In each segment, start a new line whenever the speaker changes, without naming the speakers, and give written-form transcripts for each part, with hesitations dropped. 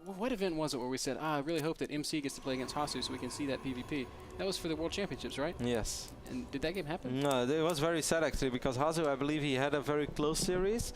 what event was it where we said, I really hope that MC gets to play against Hasu so we can see that PvP? That was for the World Championships, right?
Yes.
And did that game happen?
No, it was very sad actually, because Hasu, I believe he had a very close series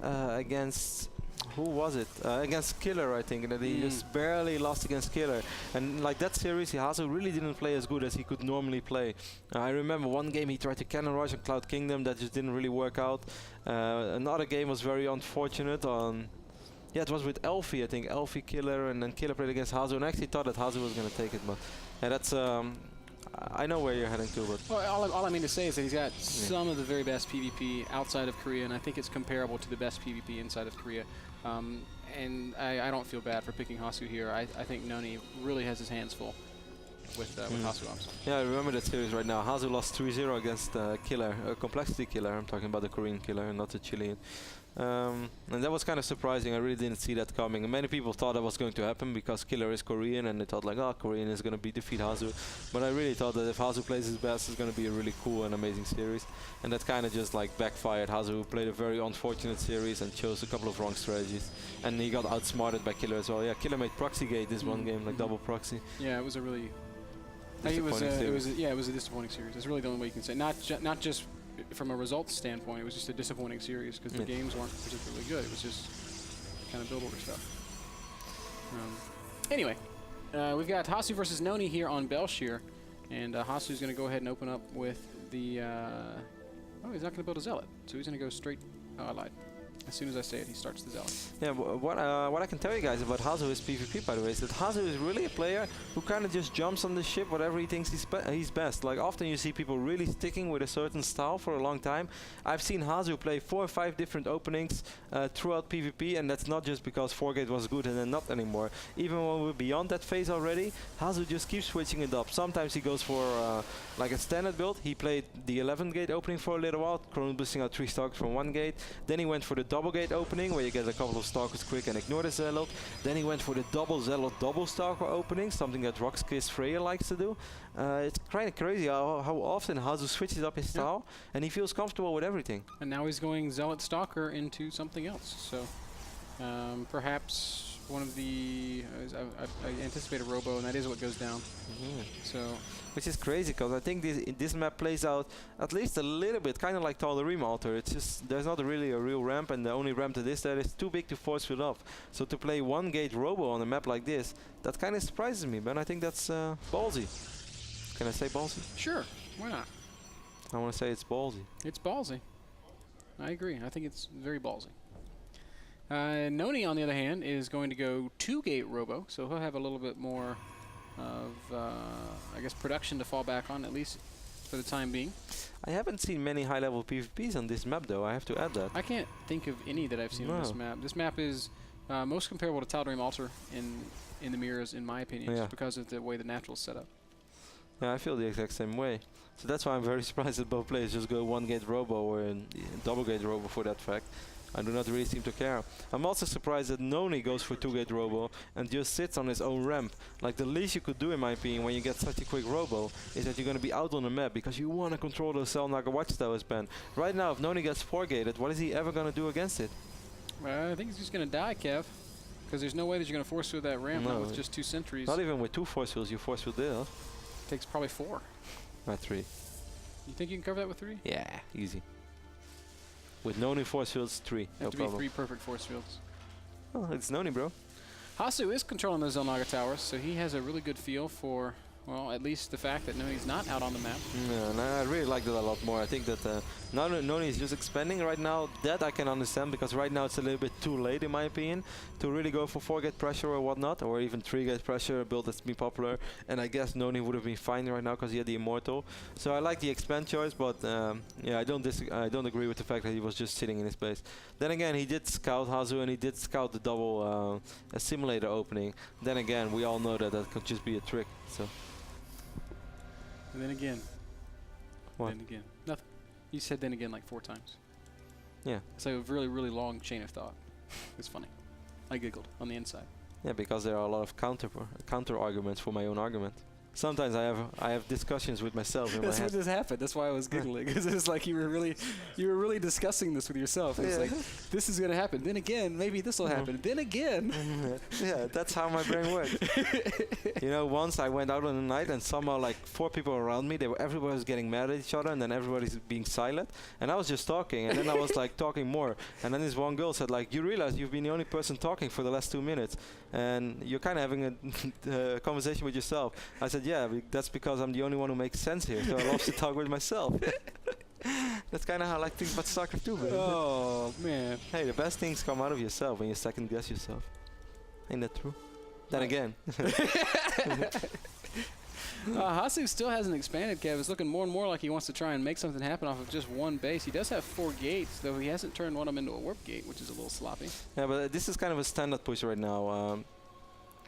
against... Who was it? Against Killer, I think, and that he just barely lost against Killer. And like that series, Hasu really didn't play as good as he could normally play. I remember one game he tried to cannon rush on Cloud Kingdom, that just didn't really work out. Another game was very unfortunate on... Yeah, it was with Elfie, I think. Elfie, Killer, and then Killer played against Hasu, and I actually thought that Hasu was going to take it, but yeah, that's... I know where you're heading to, but...
Well, all I mean to say is that he's got some of the very best PvP outside of Korea, and I think it's comparable to the best PvP inside of Korea. And I don't feel bad for picking Hasu here. I think Nony really has his hands full with Hasuobs.
Yeah, I remember that series right now. Hasu lost 3-0 against Killer, Complexity Killer. I'm talking about the Korean Killer, not the Chilean. And that was kind of surprising. I really didn't see that coming. And many people thought that was going to happen because Killer is Korean, and they thought like, oh, Korean is going to defeat Hasu. But I really thought that if Hasu plays his best, it's going to be a really cool and amazing series. And that kind of just like backfired. Hasu played a very unfortunate series and chose a couple of wrong strategies. And he got outsmarted by Killer as well. Yeah, Killer made proxy gate this one game, like double proxy.
Yeah, it was a really... it was a disappointing series. That's really the only way you can say. Not just from a results standpoint, it was just a disappointing series because the games weren't particularly good. It was just kind of build order stuff. Anyway, we've got Hasu versus Nony here on Belshire, and Hasu's going to go ahead and open up with the... oh, he's not going to build a Zealot, so he's going to go straight... Oh, I lied. As soon as I say it, he starts the Zealot.
Yeah, what I can tell you guys about Hasu is PvP, by the way, is that Hasu is really a player who kind of just jumps on the ship whatever he thinks he's best. Like, often you see people really sticking with a certain style for a long time. I've seen Hasu play 4 or 5 different openings throughout PvP, and that's not just because 4-gate was good and then not anymore. Even when we're beyond that phase already, Hasu just keeps switching it up. Sometimes he goes for like a standard build. He played the 11-gate opening for a little while, chrono boosting out 3 stalkers from 1 gate. Then he went for the double gate opening where you get a couple of stalkers quick and ignore the Zealot. Then he went for the double Zealot double stalker opening, something that Rockskiss Freya likes to do. It's kind of crazy how often Hasu switches up his style, and he feels comfortable with everything.
And now he's going Zealot Stalker into something else. So perhaps one of the... I anticipate a Robo, and that is what goes down. So...
Which is crazy, because I think this map plays out at least a little bit, kind of like Tal'Darim Altar. It's just, there's not really a real ramp, and the only ramp that is there is too big to force field off. So to play 1-gate Robo on a map like this, that kind of surprises me, but I think that's ballsy. Can I say ballsy?
Sure, why not?
I want to say it's ballsy.
It's ballsy. I agree. I think it's very ballsy. Nony, on the other hand, is going to go 2-gate Robo, so he'll have a little bit more of, I guess, production to fall back on, at least for the time being.
I haven't seen many high-level PvPs on this map, though. I have to add that.
I can't think of any that I've seen on this map. This map is most comparable to Tal'Darim Altar in the mirrors, in my opinion, just because of the way the natural's set up.
Yeah, I feel the exact same way. So that's why I'm very surprised that both players just go 1-gate Robo or double-gate Robo for that fact. I do not really seem to care. I'm also surprised that Nony goes for 2-gate Robo and just sits on his own ramp. Like, the least you could do, in my opinion, when you get such a quick Robo, is that you're going to be out on the map because you want to control the Cell Naga Watchtower's ban. Right now, if Nony gets 4-gated, what is he ever going to do against it?
I think he's just going to die, Kev. Because there's no way that you're going to force through that ramp now with just 2 sentries.
Not even with 2 force fields, you force field this.
Takes probably 4.
Not 3.
You think you can cover that with 3?
Yeah, easy. With Nony force fields, 3.
Have to be 3 perfect force fields.
Oh, it's Nony, bro.
Hasu is controlling those Zelnaga towers, so he has a really good feel for, well, at least the fact that Nony's not out on the map.
Yeah, and I really like that a lot more. I think that now that Nony is just expanding right now, that I can understand, because right now it's a little bit too late, in my opinion, to really go for 4-gate pressure or whatnot, or even 3-gate pressure, a build that's been popular. And I guess Nony would have been fine right now because he had the Immortal. So I like the expand choice, but yeah, I don't agree with the fact that he was just sitting in his place. Then again, he did scout Hasu, and he did scout the double simulator opening. Then again, we all know that that could just be a trick. So.
And then again.
What?
Then again. Nothing. You said then again like 4 times.
Yeah.
It's like a really, really long chain of thought. It's funny. I giggled on the inside.
Yeah, because there are a lot of counter arguments for my own argument. Sometimes I have discussions with myself in my
That's
head.
what just happened. That's why I was giggling, because it was like you were really discussing this with yourself. It was like, this is gonna happen. Then again, maybe this will happen. Then again.
Yeah, that's how my brain works. You know, once I went out on a night and somehow like 4 people around me, everybody was getting mad at each other, and then everybody's being silent, and I was just talking, and then I was like talking more, and then this one girl said like, you realize you've been the only person talking for the last 2 minutes, and you're kind of having a conversation with yourself. I said, yeah, that's because I'm the only one who makes sense here, so I love to talk with myself. That's kind of how I like to think about StarCraft too, man.
Oh, man.
Hey, the best things come out of yourself when you second guess yourself. Ain't that true? Then again.
Hasu still hasn't expanded, Kev. It's looking more and more like he wants to try and make something happen off of just one base. He does have 4 gates, though he hasn't turned one of them into a warp gate, which is a little sloppy.
Yeah, but this is kind of a standard push right now.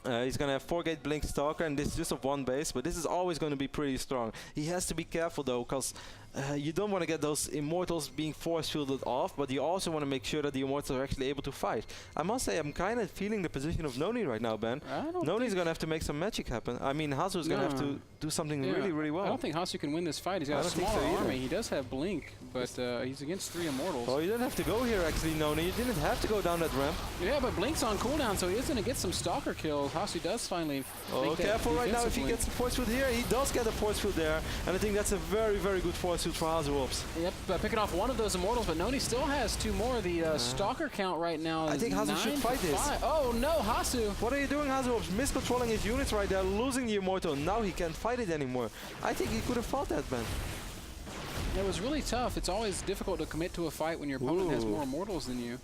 He's going to have 4-gate Blink Stalker, and this is just of 1 base, but this is always going to be pretty strong. He has to be careful, though, because you don't want to get those Immortals being force-fielded off, but you also want to make sure that the Immortals are actually able to fight. I must say, I'm kind of feeling the position of Nony right now, Ben. Nony's going to have to make some magic happen. I mean, Hasu's going to have to do something really, really well.
I don't think Hasu can win this fight. He's got a smaller army. He does have Blink, but he's against 3 Immortals.
Oh, you didn't have to go here, actually, Nony. You didn't have to go down that ramp.
Yeah, but Blink's on cooldown, so he is going to get some Stalker kills. Hasu does finally
Oh, careful right now if he gets a force field here. He does get a force field there, and I think that's a very, very good force field for Hasuobs.
Yep, picking off one of those Immortals, but Nony still has 2 more. The Stalker count right now is
I think Hasu should fight this.
Oh no, Hasu!
What are you doing, Hasuobs? Miscontrolling his units right there, losing the Immortal. Now he can't fight it anymore. I think he could have fought that, man.
It was really tough. It's always difficult to commit to a fight when your opponent has more Immortals than you.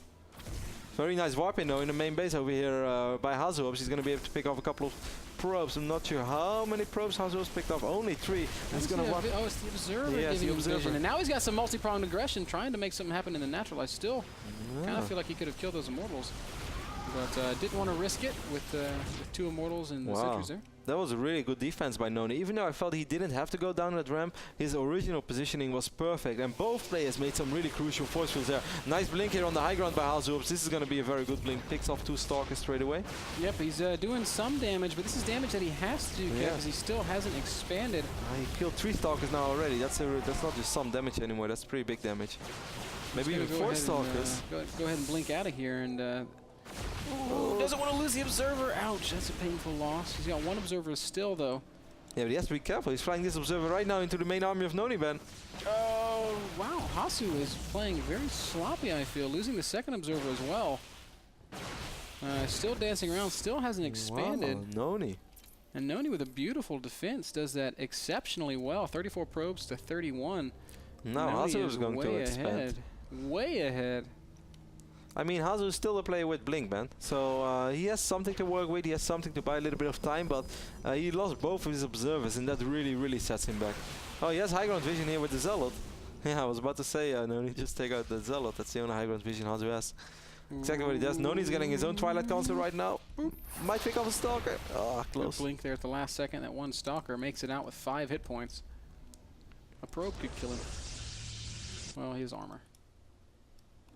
Very nice warping though in the main base over here by Hasuobs. He's going to be able to pick off a couple of probes. I'm not sure how many probes Hasuobs picked off. Only 3. He's going to warp.
Oh, it's the Observer giving him vision. And now he's got some multi-pronged aggression, trying to make something happen in the natural. I still kind of feel like he could have killed those Immortals. But didn't want to risk it with 2 Immortals and the sentries there.
That was a really good defense by Nony. Even though I felt he didn't have to go down that ramp, his original positioning was perfect. And both players made some really crucial force fields there. Nice blink here on the high ground by Hasuobs. This is going to be a very good blink. Picks off 2 Stalkers straight away.
Yep, he's doing some damage, but this is damage that he has to do because he still hasn't expanded.
He killed 3 Stalkers now already. That's not just some damage anymore. That's pretty big damage. Maybe even 4 Stalkers.
Go ahead and blink out of here and... doesn't want to lose the Observer. Ouch, that's a painful loss. He's got 1 Observer still, though.
Yeah, but he has to be careful. He's flying this Observer right now into the main army of Nony, Ben.
Oh, wow. Hasu is playing very sloppy, I feel. Losing the 2nd Observer as well. Still dancing around. Still hasn't expanded.
Wow, Nony.
And Nony with a beautiful defense does that exceptionally well. 34 probes to 31.
Now Hasu is going to expand.
Way ahead.
I mean, Hasu is still a player with Blink, man. So he has something to work with. He has something to buy a little bit of time, but he lost both of his observers, and that really, really sets him back. Oh, he has high ground vision here with the Zealot. Yeah, I was about to say, Nony, just take out the Zealot. That's the only high ground vision Hasu has. Exactly what he does. Nony's getting his own Twilight Council right now. Might pick off a Stalker. Oh, close.
Blink there at the last second. That 1 Stalker makes it out with 5 hit points. A probe could kill him. Well, he has armor.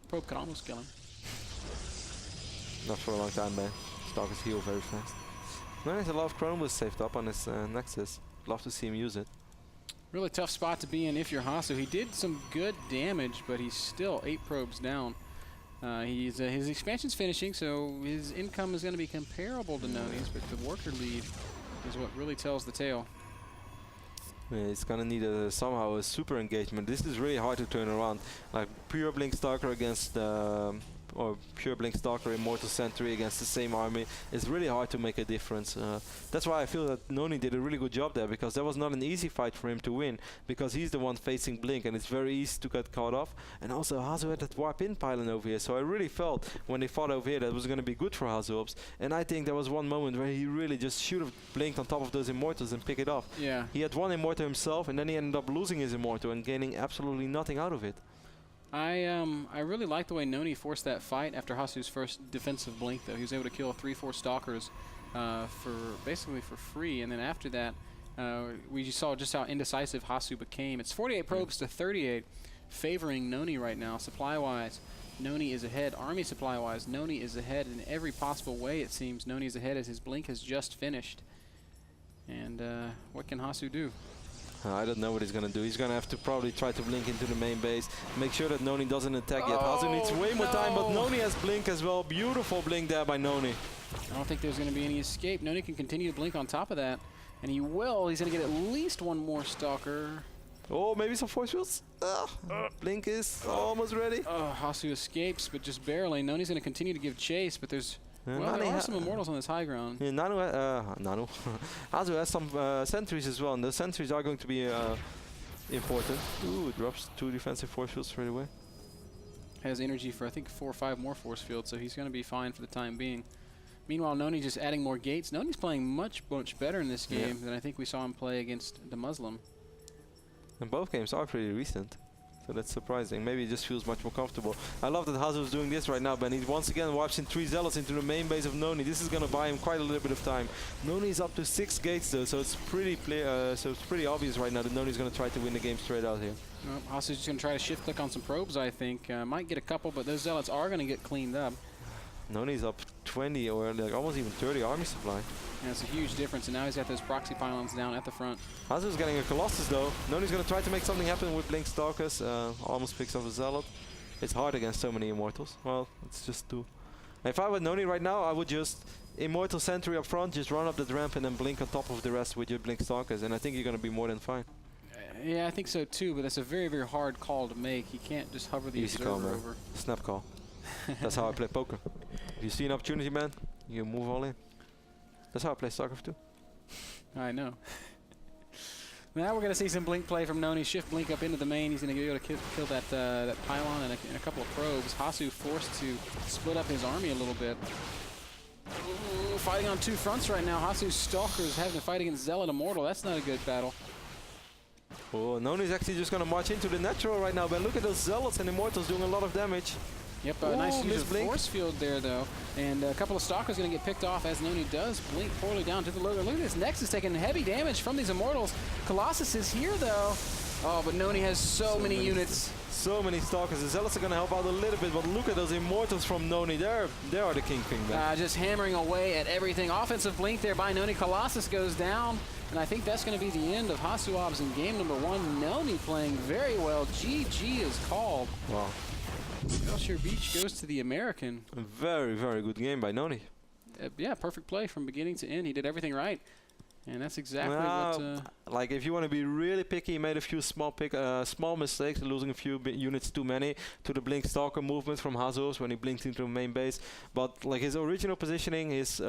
Probe could almost kill him.
Not for a long time, man. Stalkers heal very fast. Nony has a lot of Chrono Boost saved up on his Nexus. Love to see him use it.
Really tough spot to be in if you're Hasu. He did some good damage, but he's still 8 probes down. His expansion's finishing, so his income is going to be comparable to Nony's, but the worker lead is what really tells the tale.
Yeah, it's gonna need somehow a super engagement. This is really hard to turn around. Like pure Blink Stalker against or pure Blink Stalker Immortal Sentry against the same army. It's really hard to make a difference. That's why I feel that Nony did a really good job there, because that was not an easy fight for him to win, because he's the one facing Blink and it's very easy to get caught off. And also Hasu had that warp in pylon over here, so I really felt when they fought over here that was going to be good for Hasuobs. And I think there was one moment where he really just should have blinked on top of those Immortals and pick it off.
Yeah.
He had 1 Immortal himself, and then he ended up losing his Immortal and gaining absolutely nothing out of it.
I really like the way Nony forced that fight after Hasu's first defensive blink, though. He was able to kill 3-4 Stalkers basically for free, and then after that, we just saw just how indecisive Hasu became. It's 48 probes to 38, favoring Nony right now. Supply-wise, Nony is ahead. Army supply-wise, Nony is ahead in every possible way, it seems. Nony is ahead as his blink has just finished. And what can Hasu do?
I don't know what he's gonna do. He's gonna have to probably try to blink into the main base. Make sure that Nony doesn't attack yet. Hasu needs way more time, but Nony has blink as well. Beautiful blink there by Nony.
I don't think there's gonna be any escape. Nony can continue to blink on top of that. And he will. He's gonna get at least one more Stalker.
Oh, maybe some force fields. Blink is almost ready.
Hasu escapes, but just barely. Nony's gonna continue to give chase, but there's well, there are some immortals on this high ground.
Yeah, Hasu has some sentries as well, and the sentries are going to be important. Ooh, it drops 2 defensive force fields straight away.
Has energy for I think 4 or 5 more force fields, so he's gonna be fine for the time being. Meanwhile, Nony just adding more gates. Nony's playing much better in this game than I think we saw him play against the Muslim.
And both games are pretty recent, so that's surprising. Maybe he just feels much more comfortable. I love that Hasu is doing this right now, but he once again wipes in 3 zealots into the main base of Nony. This is going to buy him quite a little bit of time. Nony is up to 6 gates though, so it's pretty obvious right now that Nony's going to try to win the game straight out here.
Well, Hasu's just going to try to shift click on some probes, I think. Might get a couple, but those zealots are going to get cleaned up.
Nony's up 20 or like almost even 30 army supply.
Yeah, it's a huge difference, and now he's got those proxy pylons down at the front.
Hasu's getting a Colossus though. Nony's going to try to make something happen with Blink Stalkers. Almost picks up a Zealot. It's hard against so many Immortals. Well, it's just 2. If I were Nony right now, I would just Immortal Sentry up front, just run up that ramp and then blink on top of the rest with your Blink Stalkers, and I think you're going to be more than fine.
Yeah, I think so too, but that's a very, very hard call to make. He can't just hover the
Easy call,
observer
man.
over.
Snap call. That's how I play poker. If you see an opportunity, man, you move all in. That's how I play StarCraft too.
I know. Now we're going to see some blink play from Nony. Shift blink up into the main. He's going to be able to kill that that pylon and a couple of probes. Hasu forced to split up his army a little bit. Ooh, fighting on 2 fronts right now. Hasu's Stalkers having to fight against Zealot Immortal. That's not a good battle.
Oh, Nony's actually just going to march into the natural right now, but look at those Zealots and Immortals doing a lot of damage.
Yep,
Ooh,
nice use of
blink.
force field there, though. And a couple of Stalkers going to get picked off as Nony does blink poorly down to the logo. Look at this Nexus taking heavy damage from these Immortals. Colossus is here, though. Oh, but Nony has so many units.
So many Stalkers. The Zealots are going to help out a little bit, but look at those Immortals from Nony. They are the kingpin.
Just hammering away at everything. Offensive blink there by Nony. Colossus goes down. And I think that's going to be the end of Hasuobs in game number 1. Nony playing very well. GG is called.
Wow.
Belshire Beach goes to the American.
A very, very good game by Nony.
Yeah, perfect play from beginning to end. He did everything right. And that's exactly what...
like, if you want to be really picky, he made a few small mistakes, losing a few units too many to the Blink Stalker movement from Hasuobs when he blinked into the main base. But, like, his original positioning, his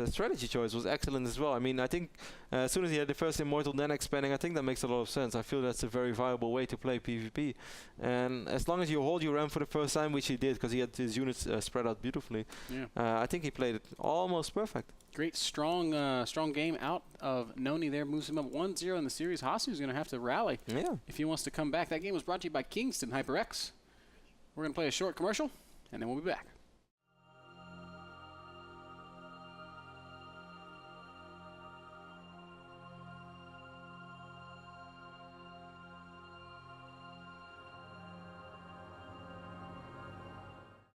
strategy choice was excellent as well. I mean, I think as soon as he had the first Immortal, then expanding, I think that makes a lot of sense. I feel that's a very viable way to play PvP. And as long as you hold your ramp for the first time, which he did, because he had his units spread out beautifully, I think he played it almost perfect.
Great, strong game out of Nony there. Moves him up 1-0 in the series. Hasu's going to have to rally if he wants to come back. That game was brought to you by Kingston HyperX. We're going to play a short commercial, and then we'll be back.